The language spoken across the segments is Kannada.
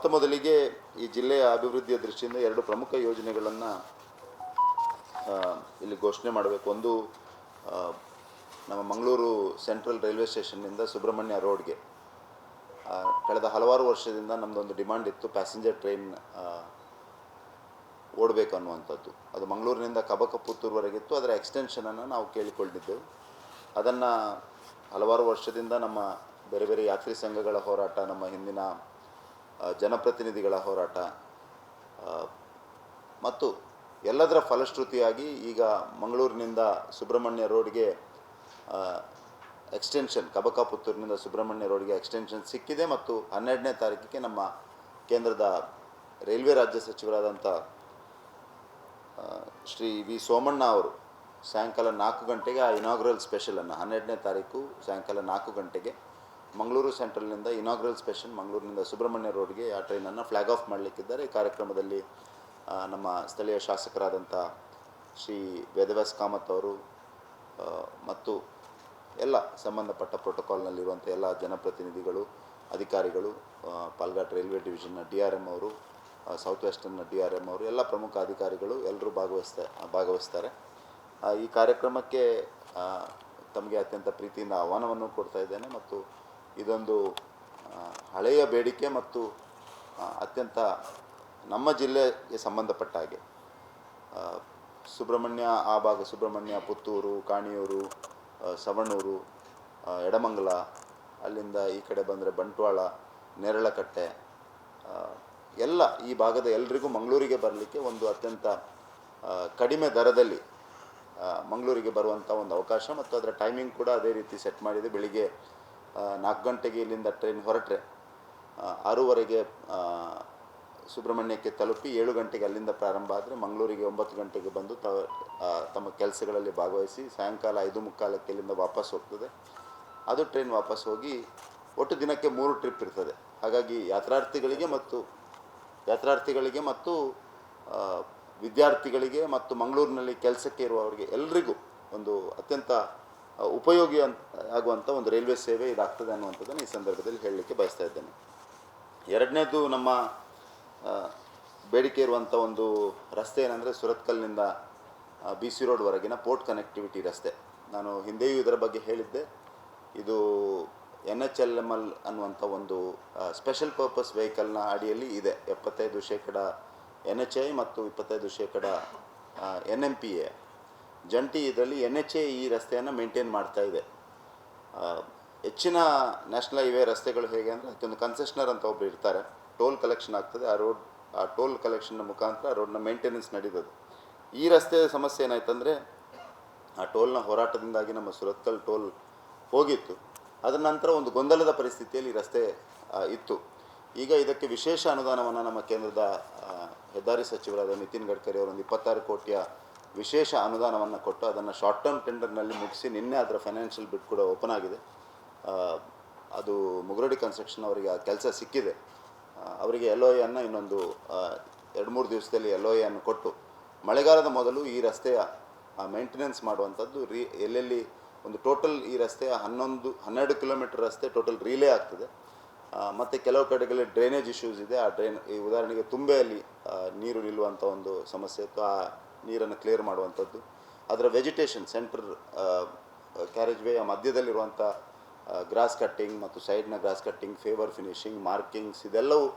ಮೊತ್ತ ಮೊದಲಿಗೆ ಈ ಜಿಲ್ಲೆಯ ಅಭಿವೃದ್ಧಿಯ ದೃಷ್ಟಿಯಿಂದ ಎರಡು ಪ್ರಮುಖ ಯೋಜನೆಗಳನ್ನು ಇಲ್ಲಿ ಘೋಷಣೆ ಮಾಡಬೇಕು. ಒಂದು ನಮ್ಮ ಮಂಗಳೂರು ಸೆಂಟ್ರಲ್ ರೈಲ್ವೆ ಸ್ಟೇಷನ್ನಿಂದ ಸುಬ್ರಹ್ಮಣ್ಯ ರೋಡ್ಗೆ ಕಳೆದ ಹಲವಾರು ವರ್ಷದಿಂದ ನಮ್ಮದೊಂದು ಡಿಮಾಂಡ್ ಇತ್ತು, ಪ್ಯಾಸೆಂಜರ್ ಟ್ರೈನ್ ಓಡಬೇಕು ಅನ್ನುವಂಥದ್ದು. ಅದು ಮಂಗಳೂರಿನಿಂದ ಕಬಕ ಪುತ್ತೂರುವರೆಗಿತ್ತು. ಅದರ ಎಕ್ಸ್ಟೆನ್ಷನನ್ನು ನಾವು ಕೇಳಿಕೊಂಡಿದ್ದೆವು. ಅದನ್ನು ಹಲವಾರು ವರ್ಷದಿಂದ ನಮ್ಮ ಬೇರೆ ಬೇರೆ ಯಾತ್ರಿ ಸಂಘಗಳ ಹೋರಾಟ, ನಮ್ಮ ಹಿಂದಿನ ಜನಪ್ರತಿನಿಧಿಗಳ ಹೋರಾಟ ಮತ್ತು ಎಲ್ಲದರ ಫಲಶ್ರುತಿಯಾಗಿ ಈಗ ಮಂಗಳೂರಿನಿಂದ ಸುಬ್ರಹ್ಮಣ್ಯ ರೋಡ್ಗೆ ಎಕ್ಸ್ಟೆನ್ಷನ್, ಕಬಕ ಪುತ್ತೂರಿನಿಂದ ಸುಬ್ರಹ್ಮಣ್ಯ ರೋಡ್ಗೆ ಎಕ್ಸ್ಟೆನ್ಷನ್ ಸಿಕ್ಕಿದೆ. ಮತ್ತು 12ನೇ ತಾರೀಕಿಗೆ ನಮ್ಮ ಕೇಂದ್ರದ ರೈಲ್ವೆ ರಾಜ್ಯ ಸಚಿವರಾದಂಥ ಶ್ರೀ ವಿ ಸೋಮಣ್ಣ ಅವರು ಸಾಯಂಕಾಲ 4 ಗಂಟೆಗೆ ಆ ಇನಾಗ್ರಲ್ ಸ್ಪೆಷಲನ್ನು 12ನೇ ತಾರೀಕು ಸಾಯಂಕಾಲ 4 ಗಂಟೆಗೆ ಮಂಗಳೂರು ಸೆಂಟ್ರಲ್ನಿಂದ ಇನಾಗ್ರಲ್ ಸ್ಪೆಷಲ್ ಮಂಗಳೂರಿನಿಂದ ಸುಬ್ರಹ್ಮಣ್ಯ ರೋಡ್ಗೆ ಆ ಟ್ರೈನನ್ನು ಫ್ಲ್ಯಾಗ್ ಆಫ್ ಮಾಡಲಿಕ್ಕಿದ್ದಾರೆ. ಈ ಕಾರ್ಯಕ್ರಮದಲ್ಲಿ ನಮ್ಮ ಸ್ಥಳೀಯ ಶಾಸಕರಾದಂಥ ಶ್ರೀ ವೇದವ್ಯಾಸ್ ಕಾಮತ್ ಅವರು ಮತ್ತು ಎಲ್ಲ ಸಂಬಂಧಪಟ್ಟ ಪ್ರೋಟೋಕಾಲ್ನಲ್ಲಿರುವಂಥ ಎಲ್ಲ ಜನಪ್ರತಿನಿಧಿಗಳು, ಅಧಿಕಾರಿಗಳು, ಪಾಲ್ಘಾಟ್ ರೈಲ್ವೆ ಡಿವಿಷನ್ನ DRM ಅವರು, ಸೌತ್ ವೆಸ್ಟರ್ನ್ನ DRM ಅವರು, ಎಲ್ಲ ಪ್ರಮುಖ ಅಧಿಕಾರಿಗಳು ಎಲ್ಲರೂ ಭಾಗವಹಿಸ್ತಾರೆ. ಈ ಕಾರ್ಯಕ್ರಮಕ್ಕೆ ತಮಗೆ ಅತ್ಯಂತ ಪ್ರೀತಿಯಿಂದ ಆಹ್ವಾನವನ್ನು ಕೊಡ್ತಾ ಇದ್ದೇನೆ. ಮತ್ತು ಇದೊಂದು ಹಳೆಯ ಬೇಡಿಕೆ ಮತ್ತು ಅತ್ಯಂತ ನಮ್ಮ ಜಿಲ್ಲೆಗೆ ಸಂಬಂಧಪಟ್ಟ ಹಾಗೆ ಸುಬ್ರಹ್ಮಣ್ಯ, ಆ ಭಾಗ ಸುಬ್ರಹ್ಮಣ್ಯ, ಪುತ್ತೂರು, ಕಾಣಿಯೂರು, ಸವಣೂರು, ಎಡಮಂಗಲ, ಅಲ್ಲಿಂದ ಈ ಕಡೆ ಬಂದರೆ ಬಂಟ್ವಾಳ, ನೇರಳಕಟ್ಟೆ, ಎಲ್ಲ ಈ ಭಾಗದ ಎಲ್ರಿಗೂ ಮಂಗಳೂರಿಗೆ ಬರಲಿಕ್ಕೆ ಒಂದು ಅತ್ಯಂತ ಕಡಿಮೆ ದರದಲ್ಲಿ ಮಂಗಳೂರಿಗೆ ಬರುವಂಥ ಒಂದು ಅವಕಾಶ. ಮತ್ತು ಅದರ ಟೈಮಿಂಗ್ ಕೂಡ ಅದೇ ರೀತಿ ಸೆಟ್ ಮಾಡಿದೆ. ಬೆಳಿಗ್ಗೆ 4 ಗಂಟೆಗೆ ಇಲ್ಲಿಂದ ಟ್ರೈನ್ ಹೊರಟ್ರೆ 6:15ಗೆ ಸುಬ್ರಹ್ಮಣ್ಯಕ್ಕೆ ತಲುಪಿ 7 ಗಂಟೆಗೆ ಅಲ್ಲಿಂದ ಪ್ರಾರಂಭ ಆದರೆ ಮಂಗಳೂರಿಗೆ 9 ಗಂಟೆಗೆ ಬಂದು ತಮ್ಮ ಕೆಲಸಗಳಲ್ಲಿ ಭಾಗವಹಿಸಿ ಸಾಯಂಕಾಲ 5:45ಕ್ಕೆ ಇಲ್ಲಿಂದ ವಾಪಸ್ ಹೋಗ್ತದೆ. ಅದು ಟ್ರೈನ್ ವಾಪಸ್ ಹೋಗಿ ಒಟ್ಟು ದಿನಕ್ಕೆ 3 ಟ್ರಿಪ್ ಇರ್ತದೆ. ಹಾಗಾಗಿ ಯಾತ್ರಾರ್ಥಿಗಳಿಗೆ ಮತ್ತು ವಿದ್ಯಾರ್ಥಿಗಳಿಗೆ ಮತ್ತು ಮಂಗಳೂರಿನಲ್ಲಿ ಕೆಲಸಕ್ಕೆ ಇರುವವರಿಗೆ ಎಲ್ರಿಗೂ ಒಂದು ಅತ್ಯಂತ ಉಪಯೋಗಿ ಆಗುವಂಥ ಒಂದು ರೈಲ್ವೆ ಸೇವೆ ಇದಾಗ್ತದೆ ಅನ್ನುವಂಥದ್ದನ್ನು ಈ ಸಂದರ್ಭದಲ್ಲಿ ಹೇಳಲಿಕ್ಕೆ ಬಯಸ್ತಾ ಇದ್ದೇನೆ. ಎರಡನೇದು ನಮ್ಮ ಬೇಡಿಕೆ ಇರುವಂಥ ಒಂದು ರಸ್ತೆ ಏನಂದರೆ ಸುರತ್ಕಲ್ನಿಂದ BC ರೋಡ್ವರೆಗಿನ ಪೋರ್ಟ್ ಕನೆಕ್ಟಿವಿಟಿ ರಸ್ತೆ. ನಾನು ಹಿಂದೆಯೂ ಇದರ ಬಗ್ಗೆ ಹೇಳಿದ್ದೆ. ಇದು NHLML ಅನ್ನುವಂಥ ಒಂದು ಸ್ಪೆಷಲ್ ಪರ್ಪಸ್ ವೆಹಿಕಲ್ನ ಅಡಿಯಲ್ಲಿ ಇದೆ. 75% NHI ಮತ್ತು 25% NMPA ಜಂಟಿ ಇದರಲ್ಲಿ NHA ಈ ರಸ್ತೆಯನ್ನು ಮೇಂಟೈನ್ ಮಾಡ್ತಾ ಇದೆ. ಹೆಚ್ಚಿನ ನ್ಯಾಷನಲ್ ಹೈವೇ ರಸ್ತೆಗಳು ಹೇಗೆ ಅಂದರೆ ಅದಕ್ಕೊಂದು ಕನ್ಸೆಷನರ್ ಅಂತ ಒಬ್ಬರು ಇರ್ತಾರೆ, ಟೋಲ್ ಕಲೆಕ್ಷನ್ ಆಗ್ತದೆ, ಆ ಟೋಲ್ ಕಲೆಕ್ಷನ್ನ ಮುಖಾಂತರ ರೋಡ್ನ ಮೇಂಟೆನೆನ್ಸ್ ನಡೀತದೆ. ಈ ರಸ್ತೆಯ ಸಮಸ್ಯೆ ಏನಾಯ್ತಂದರೆ ಆ ಟೋಲ್ನ ಹೋರಾಟದಿಂದಾಗಿ ನಮ್ಮ ಸುರತ್ಕಲ್ ಟೋಲ್ ಹೋಗಿತ್ತು. ಅದರ ನಂತರ ಒಂದು ಗೊಂದಲದ ಪರಿಸ್ಥಿತಿಯಲ್ಲಿ ಈ ರಸ್ತೆ ಇತ್ತು. ಈಗ ಇದಕ್ಕೆ ವಿಶೇಷ ಅನುದಾನವನ್ನು ನಮ್ಮ ಕೇಂದ್ರದ ಹೆದ್ದಾರಿ ಸಚಿವರಾದ ನಿತಿನ್ ಗಡ್ಕರಿ ಅವರು ಒಂದು 26 ಕೋಟಿಯ ವಿಶೇಷ ಅನುದಾನವನ್ನು ಕೊಟ್ಟು ಅದನ್ನು ಶಾರ್ಟ್ ಟರ್ಮ್ ಟೆಂಡರ್ನಲ್ಲಿ ಮುಗಿಸಿ ನಿನ್ನೆ ಅದರ ಫೈನಾನ್ಷಿಯಲ್ ಬಿಡ್ ಕೂಡ ಓಪನ್ ಆಗಿದೆ. ಅದು ಮುಗುರಡಿ ಕನ್ಸ್ಟ್ರಕ್ಷನ್ ಅವರಿಗೆ ಆ ಕೆಲಸ ಸಿಕ್ಕಿದೆ. ಅವರಿಗೆ LOA ಅನ್ನು ಇನ್ನೊಂದು 2-3 ದಿವಸದಲ್ಲಿ LOA ಅನ್ನು ಕೊಟ್ಟು ಮಳೆಗಾಲದ ಮೊದಲು ಈ ರಸ್ತೆಯ ಮೇಂಟೆನೆನ್ಸ್ ಮಾಡುವಂಥದ್ದು ಎಲ್ಲೆಲ್ಲಿ ಒಂದು ಟೋಟಲ್ ಈ ರಸ್ತೆಯ 12 ಕಿಲೋಮೀಟರ್ ರಸ್ತೆ ಟೋಟಲ್ ರೀಲೇ ಆಗ್ತದೆ. ಮತ್ತು ಕೆಲವು ಕಡೆಗಳಲ್ಲಿ ಡ್ರೈನೇಜ್ ಇಶ್ಯೂಸ್ ಇದೆ. ಈ ಉದಾಹರಣೆಗೆ ತುಂಬೆಯಲ್ಲಿ ನೀರು ನಿಲ್ಲುವಂಥ ಒಂದು ಸಮಸ್ಯೆ ಇತ್ತು. ಆ ನೀರನ್ನು ಕ್ಲಿಯರ್ ಮಾಡುವಂಥದ್ದು, ಅದರ ವೆಜಿಟೇಷನ್ ಸೆಂಟರ್ ಕ್ಯಾರೇಜ್ ವೇಯ ಮಧ್ಯದಲ್ಲಿರುವಂಥ ಗ್ರಾಸ್ ಕಟ್ಟಿಂಗ್ ಮತ್ತು ಸೈಡ್ನ grass cutting, paver finishing, markings ಇದೆಲ್ಲವೂ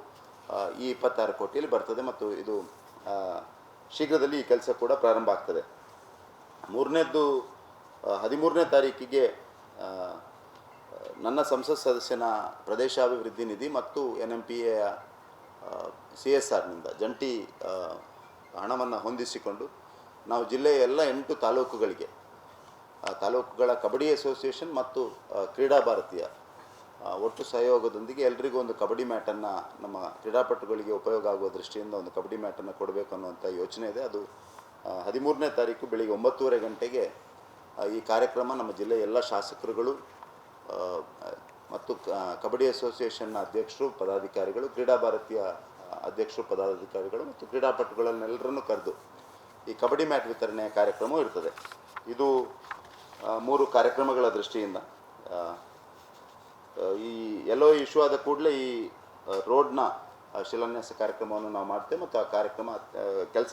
ಈ 26 ಕೋಟಿಯಲ್ಲಿ ಬರ್ತದೆ. ಮತ್ತು ಇದು ಶೀಘ್ರದಲ್ಲಿ ಈ ಕೆಲಸ ಕೂಡ ಪ್ರಾರಂಭ ಆಗ್ತದೆ. ಮೂರನೇದ್ದು 13ನೇ ತಾರೀಕಿಗೆ ನನ್ನ ಸಂಸತ್ ಸದಸ್ಯನ ಪ್ರದೇಶಾಭಿವೃದ್ಧಿ ನಿಧಿ ಮತ್ತು NMPA CSRನಿಂದ ಜಂಟಿ ಹಣವನ್ನು ಹೊಂದಿಸಿಕೊಂಡು ನಾವು ಜಿಲ್ಲೆಯ ಎಲ್ಲ 8 ತಾಲೂಕುಗಳಿಗೆ, ತಾಲೂಕುಗಳ ಕಬಡ್ಡಿ ಅಸೋಸಿಯೇಷನ್ ಮತ್ತು ಕ್ರೀಡಾ ಭಾರತೀಯ ಒಟ್ಟು ಸಹಯೋಗದೊಂದಿಗೆ ಎಲ್ರಿಗೂ ಒಂದು ಕಬಡ್ಡಿ ಮ್ಯಾಟನ್ನು, ನಮ್ಮ ಕ್ರೀಡಾಪಟುಗಳಿಗೆ ಉಪಯೋಗ ಆಗುವ ದೃಷ್ಟಿಯಿಂದ ಒಂದು ಕಬಡ್ಡಿ ಮ್ಯಾಟನ್ನು ಕೊಡಬೇಕು ಅನ್ನುವಂಥ ಯೋಚನೆ ಇದೆ. ಅದು 13ನೇ ತಾರೀಕು ಬೆಳಿಗ್ಗೆ 9:30 ಗಂಟೆಗೆ ಈ ಕಾರ್ಯಕ್ರಮ ನಮ್ಮ ಜಿಲ್ಲೆಯ ಎಲ್ಲ ಶಾಸಕರುಗಳು ಮತ್ತು ಕಬಡ್ಡಿ ಅಸೋಸಿಯೇಷನ್ನ ಅಧ್ಯಕ್ಷರು, ಪದಾಧಿಕಾರಿಗಳು, ಕ್ರೀಡಾ ಭಾರತೀಯ ಅಧ್ಯಕ್ಷರು, ಪದಾಧಿಕಾರಿಗಳು ಮತ್ತು ಕ್ರೀಡಾಪಟುಗಳನ್ನೆಲ್ಲರನ್ನು ಕರೆದು ಈ ಕಬಡ್ಡಿ ಮ್ಯಾಟ್ ವಿತರಣೆಯ ಕಾರ್ಯಕ್ರಮವೂ ಇರ್ತದೆ. ಇದು 3 ಕಾರ್ಯಕ್ರಮಗಳ ದೃಷ್ಟಿಯಿಂದ ಈ LOA ಇಶ್ಯೂ ಆದ ಕೂಡಲೇ ಈ ರೋಡ್ನ ಶಿಲಾನ್ಯಾಸ ಕಾರ್ಯಕ್ರಮವನ್ನು ನಾವು ಮಾಡ್ತೇವೆ ಮತ್ತು ಆ ಕಾರ್ಯಕ್ರಮ ಕೆಲಸ